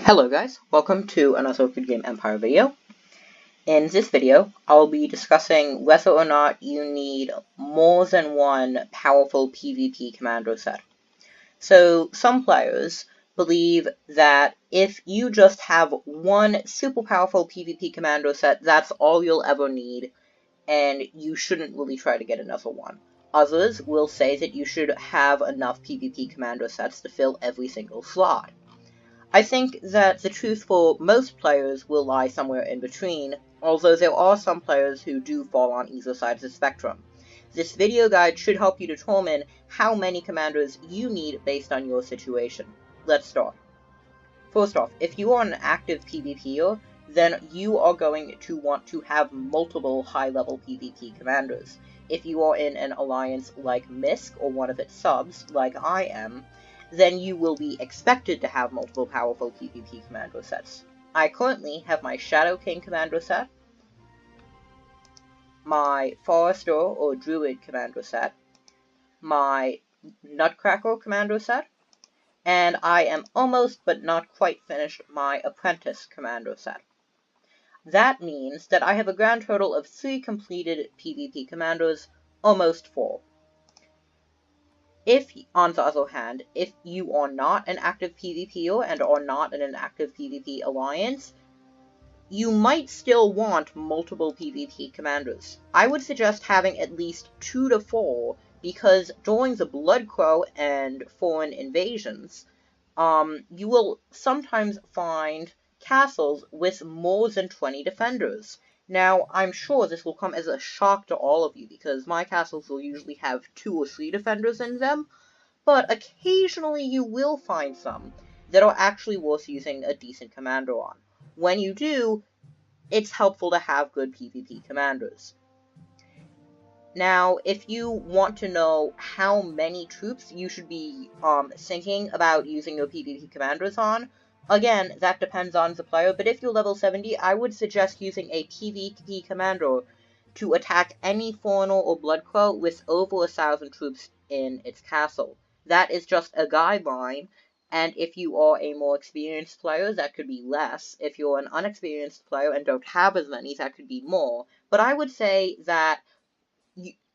Hello guys, welcome to another Goodgame Empire video. In this video, I'll be discussing whether or not you need more than one powerful PvP commando set. So, some players believe that if you just have one super powerful PvP commando set, that's all you'll ever need, and you shouldn't really try to get another one. Others will say that you should have enough PvP commando sets to fill every single slot. I think that the truth for most players will lie somewhere in between, although there are some players who do fall on either side of the spectrum. This video guide should help you determine how many commanders you need based on your situation. Let's start. First off, if you are an active PvPer, then you are going to want to have multiple high-level PvP commanders. If you are in an alliance like MISC or one of its subs, like I am, then you will be expected to have multiple powerful PvP commando sets. I currently have my Shadow King commando set, my Forester or Druid commando set, my Nutcracker commando set, and I am almost but not quite finished my Apprentice commando set. That means that I have a grand total of 3 completed PvP commandos, almost 4. If, on the other hand, if you are not an active PvPer and are not in an active PvP alliance, you might still want multiple PvP commanders. I would suggest having at least 2 to 4, because during the Bloodcrow and foreign invasions, you will sometimes find castles with more than 20 defenders. Now, I'm sure this will come as a shock to all of you, because my castles will usually have 2 or 3 defenders in them, but occasionally you will find some that are actually worth using a decent commander on. When you do, it's helpful to have good PvP commanders. Now, if you want to know how many troops you should be thinking about using your PvP commanders on, again, that depends on the player, but if you're level 70, I would suggest using a PvP commander to attack any foreigner or Bloodcrow with over 1,000 troops in its castle. That is just a guideline, and if you are a more experienced player, that could be less. If you're an unexperienced player and don't have as many, that could be more. But I would say that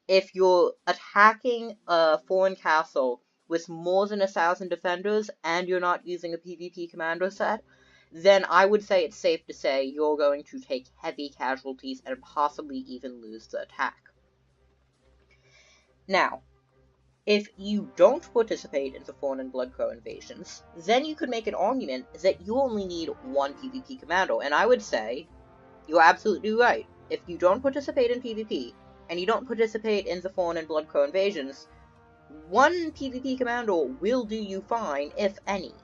if you're attacking a foreign castle with more than 1,000 defenders and you're not using a PvP commander set, then I would say it's safe to say you're going to take heavy casualties and possibly even lose the attack. Now, if you don't participate in the foreign and Bloodcrow invasions, then you could make an argument that you only need one PvP commander, and I would say you're absolutely right. If you don't participate in PvP, and you don't participate in the foreign and Bloodcrow invasions, one PvP commander will do you fine, if any.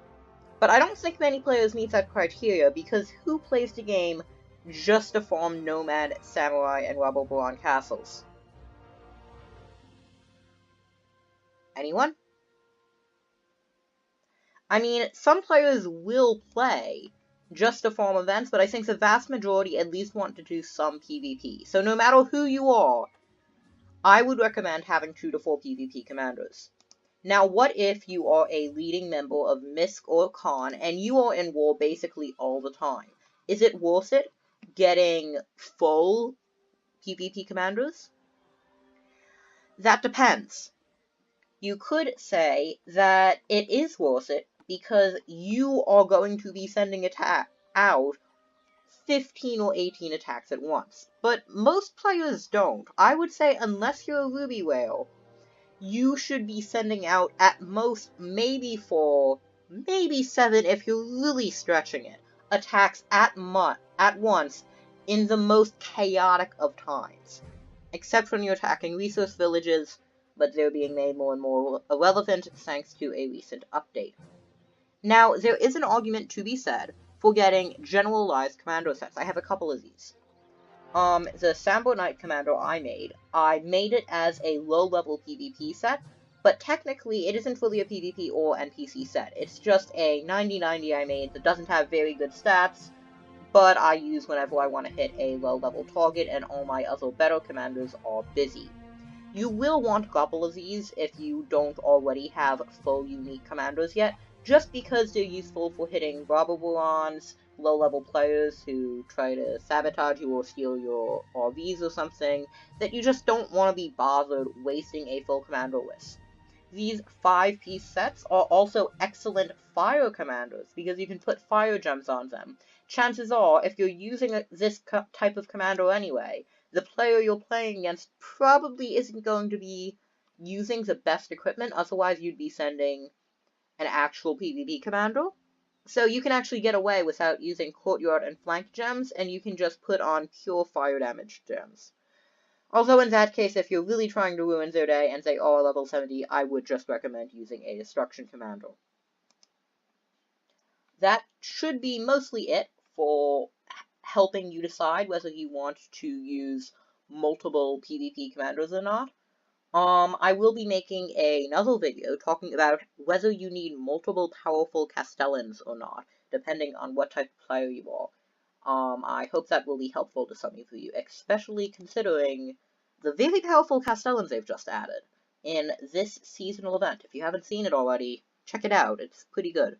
But I don't think many players meet that criteria, because who plays the game just to farm Nomad, Samurai, and Rebel Baron castles? Anyone? I mean, some players will play just to farm events, but I think the vast majority at least want to do some PvP. So no matter who you are, I would recommend having 2 to 4 PvP commanders. Now, what if you are a leading member of MISC or Khan, and you are in war basically all the time? Is it worth it getting full PvP commanders? That depends. You could say that it is worth it because you are going to be sending out 15 or 18 attacks at once. But most players don't. I would say unless you're a Ruby Whale, you should be sending out at most maybe 4, maybe 7 if you're really stretching it, attacks at once in the most chaotic of times. Except when you're attacking resource villages, but they're being made more and more irrelevant thanks to a recent update. Now, there is an argument to be said for getting generalized commando sets. I have a couple of these. The Sambo Knight commando I made it as a low-level PvP set, but technically it isn't really a PvP or NPC set. It's just a 90-90 I made that doesn't have very good stats, but I use whenever I want to hit a low-level target, and all my other better commanders are busy. You will want a couple of these if you don't already have full unique commanders yet, just because they're useful for hitting Barbarons, low-level players who try to sabotage you or steal your RVs or something, that you just don't want to be bothered wasting a full commander list. These 5-piece sets are also excellent fire commanders, because you can put fire gems on them. Chances are, if you're using this type of commander anyway, the player you're playing against probably isn't going to be using the best equipment, otherwise you'd be sending an actual PvP commander. So you can actually get away without using courtyard and flank gems, and you can just put on pure fire damage gems. Although in that case, if you're really trying to ruin their day and they are level 70, I would just recommend using a destruction commander. That should be mostly it for helping you decide whether you want to use multiple PvP commanders or not. I will be making another video talking about whether you need multiple powerful Castellans or not, depending on what type of player you are. I hope that will be helpful to some of you, especially considering the very powerful Castellans they've just added in this seasonal event. If you haven't seen it already, check it out, it's pretty good.